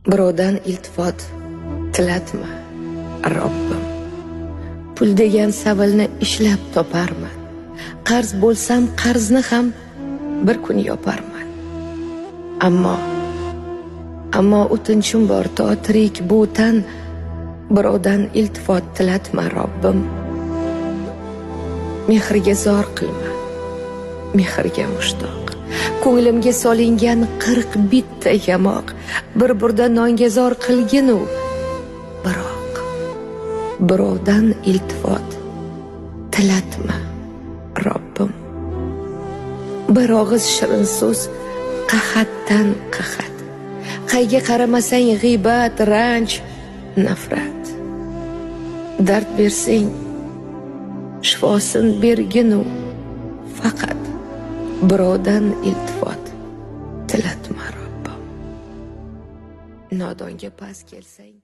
Birovdan iltifot tilatma, Robbim. Pul degan savilni ishlab toparman. Qarz bo'lsam, qarzni ham bir kun yoparman. Ammo o'tinchim bor, to tirik bu tan. Birovdan iltifot tilatma, Robbim. Mehrga zor qilma, mehrga mushtoq. Ko'nglimga solingan 40 bitta yamoq, bir burda nonga zor qilginu. Biroq birovdan iltifot tilatma, Robbim. Bir og'iz shirin so'z qahatdan qahat. Qayga qaramasang g'iybat, ranj, nafrat. Dard bersang shifosin berginu. Faqat birovdan iltifot tilatma, Robbim. Nodonga past kelsang